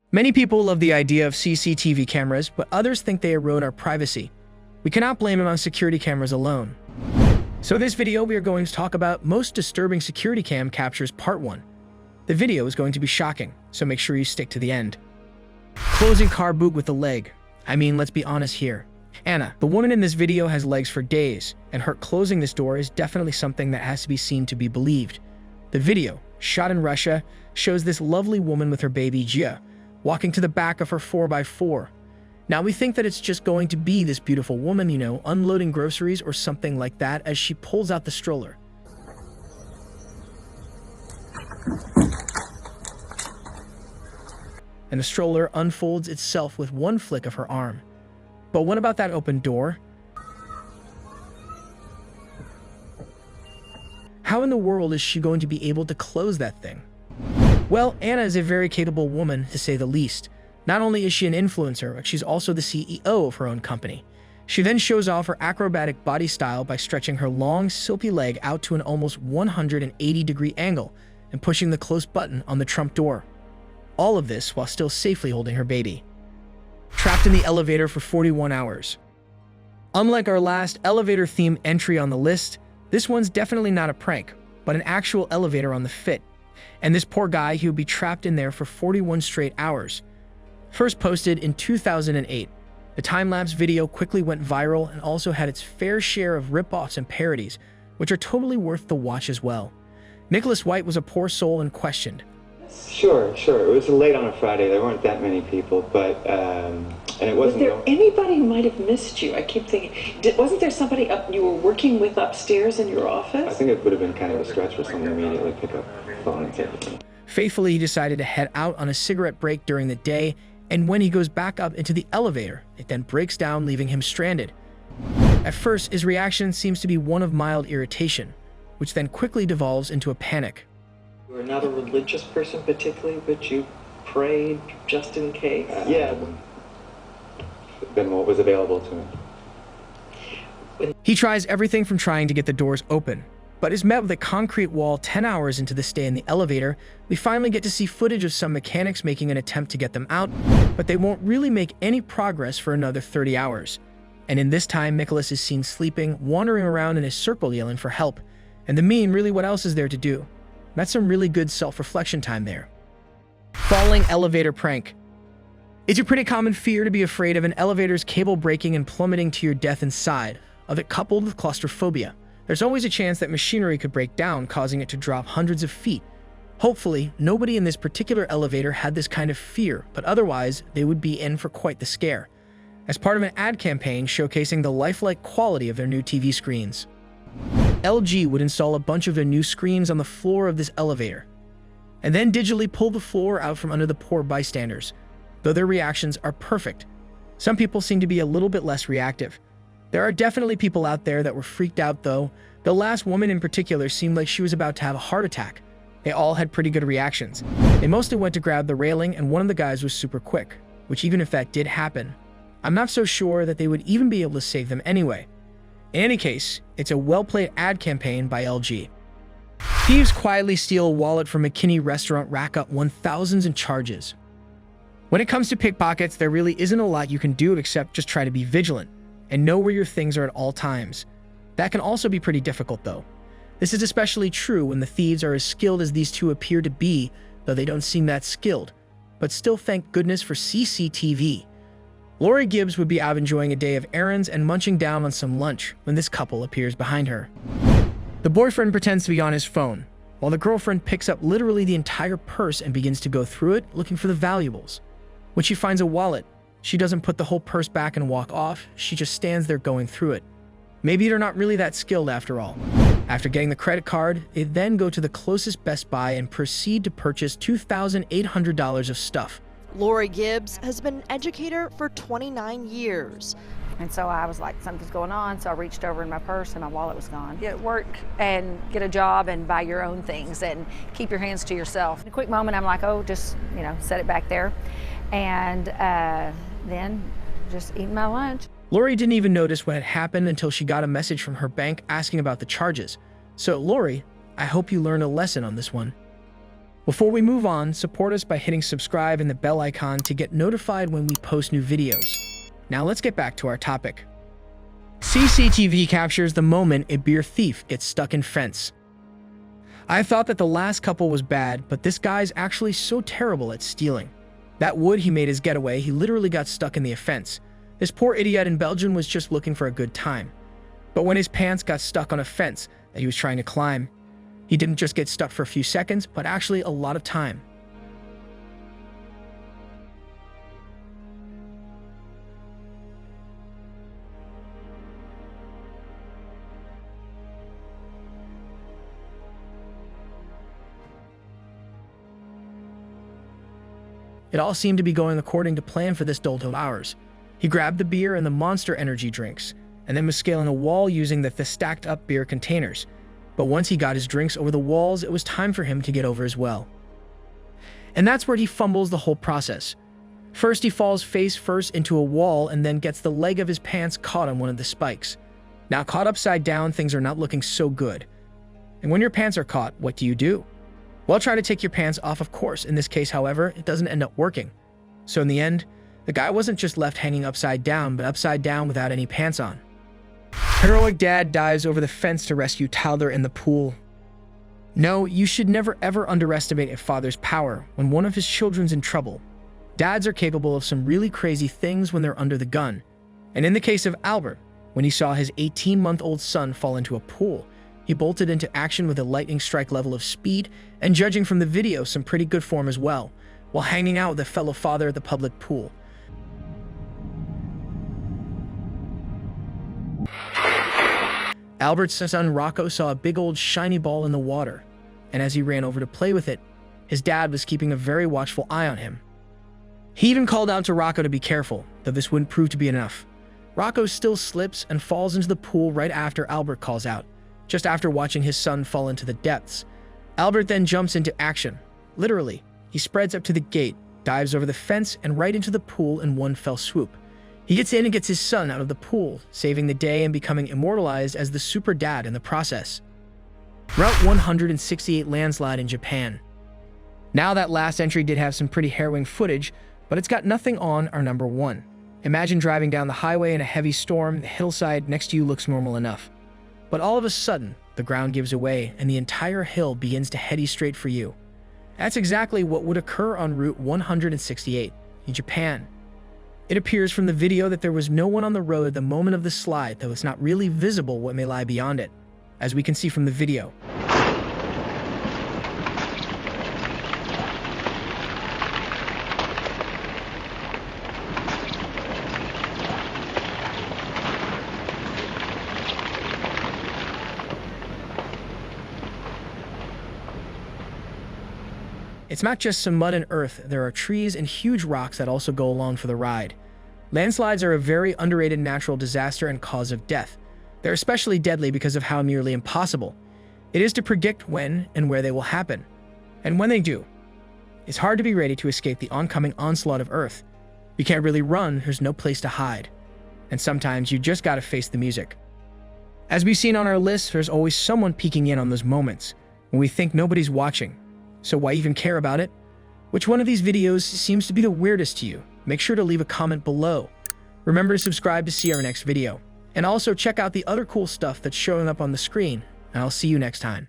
Many people love the idea of CCTV cameras, but others think they erode our privacy. We cannot blame them on security cameras alone. So in this video, we are going to talk about most disturbing security cam captures part 1. The video is going to be shocking, so make sure you stick to the end. Closing car boot with a leg. I mean, let's be honest here. Anna, the woman in this video, has legs for days, and her closing this door is definitely something that has to be seen to be believed. The video, shot in Russia, shows this lovely woman with her baby Gia walking to the back of her 4x4. Now we think that it's just going to be this beautiful woman, unloading groceries or something like that as she pulls out the stroller. And the stroller unfolds itself with one flick of her arm. But what about that open door? How in the world is she going to be able to close that thing? Well, Anna is a very capable woman, to say the least. Not only is she an influencer, but she's also the CEO of her own company. She then shows off her acrobatic body style by stretching her long, silky leg out to an almost 180-degree angle and pushing the close button on the trunk door. All of this while still safely holding her baby. Trapped in the elevator for 41 hours. Unlike our last elevator-themed entry on the list, this one's definitely not a prank, but an actual elevator on the fit. And this poor guy, he would be trapped in there for 41 straight hours. First posted in 2008, the time-lapse video quickly went viral and also had its fair share of rip-offs and parodies, which are totally worth the watch as well. Nicholas White was a poor soul and questioned. Sure. It was late on a Friday. There weren't that many people, but and it wasn't. Was there anybody who might have missed you? I keep thinking, wasn't there somebody you were working with upstairs in your office? I think it would have been kind of a stretch for someone to immediately pick up the phone and take it. Faithfully, he decided to head out on a cigarette break during the day, and when he goes back up into the elevator, it then breaks down, leaving him stranded. At first, his reaction seems to be one of mild irritation, which then quickly devolves into a panic. You were not a religious person particularly, but you prayed just in case? Yeah. Then what was available to me? He tries everything from trying to get the doors open, but is met with a concrete wall. 10 hours into the stay in the elevator, we finally get to see footage of some mechanics making an attempt to get them out, but they won't really make any progress for another 30 hours. And in this time, Nicholas is seen sleeping, wandering around in a circle yelling for help. And really, what else is there to do? That's some really good self-reflection time there. Falling elevator prank. It's a pretty common fear to be afraid of an elevator's cable breaking and plummeting to your death inside of it, coupled with claustrophobia. There's always a chance that machinery could break down, causing it to drop hundreds of feet. Hopefully, nobody in this particular elevator had this kind of fear, but otherwise, they would be in for quite the scare. As part of an ad campaign showcasing the lifelike quality of their new TV screens, LG would install a bunch of their new screens on the floor of this elevator, and then digitally pull the floor out from under the poor bystanders. Though their reactions are perfect, some people seem to be a little bit less reactive. There are definitely people out there that were freaked out though. The last woman in particular seemed like she was about to have a heart attack. They all had pretty good reactions. They mostly went to grab the railing, and one of the guys was super quick, which even if that did happen, I'm not so sure that they would even be able to save them anyway. In any case, it's a well-played ad campaign by LG. Thieves quietly steal a wallet from a McKinney restaurant, rack up 1,000s in charges. When it comes to pickpockets, there really isn't a lot you can do except just try to be vigilant and know where your things are at all times. That can also be pretty difficult though. This is especially true when the thieves are as skilled as these two appear to be, though they don't seem that skilled. But still, thank goodness for CCTV. Lori Gibbs would be out enjoying a day of errands and munching down on some lunch when this couple appears behind her. The boyfriend pretends to be on his phone, while the girlfriend picks up literally the entire purse and begins to go through it, looking for the valuables. When she finds a wallet, she doesn't put the whole purse back and walk off, she just stands there going through it. Maybe they're not really that skilled after all. After getting the credit card, they then go to the closest Best Buy and proceed to purchase $2,800 of stuff. Lori Gibbs has been an educator for 29 years. And so I was like, something's going on, so I reached over in my purse and my wallet was gone. Get work and get a job and buy your own things and keep your hands to yourself. In a quick moment, I'm like, oh, just, set it back there. And then just eating my lunch. Lori didn't even notice what had happened until she got a message from her bank asking about the charges. So Lori, I hope you learned a lesson on this one. Before we move on, support us by hitting subscribe and the bell icon to get notified when we post new videos. Now let's get back to our topic. CCTV captures the moment a beer thief gets stuck in fence. I thought that the last couple was bad, but this guy's actually so terrible at stealing. That wood he made his getaway, he literally got stuck in the fence. This poor idiot in Belgium was just looking for a good time. But when his pants got stuck on a fence that he was trying to climb, he didn't just get stuck for a few seconds, but actually a lot of time. It all seemed to be going according to plan for this dolt of ours. He grabbed the beer and the Monster energy drinks, and then was scaling a wall using the stacked up beer containers. But once he got his drinks over the walls, it was time for him to get over as well. And that's where he fumbles the whole process. First, he falls face first into a wall and then gets the leg of his pants caught on one of the spikes. Now, caught upside down, things are not looking so good. And when your pants are caught, what do? Well, try to take your pants off, of course. In this case, however, it doesn't end up working. So in the end, the guy wasn't just left hanging upside down, but upside down without any pants on. Heroic dad dives over the fence to rescue toddler in the pool. No, you should never ever underestimate a father's power when one of his children's in trouble. Dads are capable of some really crazy things when they're under the gun. And in the case of Albert, when he saw his 18-month-old son fall into a pool, he bolted into action with a lightning strike level of speed and, judging from the video, some pretty good form as well, while hanging out with a fellow father at the public pool. Albert's son Rocco saw a big old shiny ball in the water, and as he ran over to play with it, his dad was keeping a very watchful eye on him. He even called out to Rocco to be careful, though this wouldn't prove to be enough. Rocco still slips and falls into the pool right after Albert calls out, just after watching his son fall into the depths. Albert then jumps into action. Literally, he spreads up to the gate, dives over the fence and right into the pool in one fell swoop. He gets in and gets his son out of the pool, saving the day and becoming immortalized as the super dad in the process. Route 168 landslide in Japan. Now, that last entry did have some pretty harrowing footage, but it's got nothing on our number one. Imagine driving down the highway in a heavy storm, the hillside next to you looks normal enough. But all of a sudden, the ground gives away and the entire hill begins to head straight for you. That's exactly what would occur on Route 168 in Japan. It appears from the video that there was no one on the road at the moment of the slide, though it's not really visible what may lie beyond it, as we can see from the video. It's not just some mud and earth, there are trees and huge rocks that also go along for the ride. Landslides are a very underrated natural disaster and cause of death. They're especially deadly because of how nearly impossible it is to predict when and where they will happen. And when they do, it's hard to be ready to escape the oncoming onslaught of earth. You can't really run, there's no place to hide. And sometimes you just gotta face the music. As we've seen on our list, there's always someone peeking in on those moments when we think nobody's watching. So why even care about it? Which one of these videos seems to be the weirdest to you? Make sure to leave a comment below. Remember to subscribe to see our next video. And also check out the other cool stuff that's showing up on the screen. And I'll see you next time.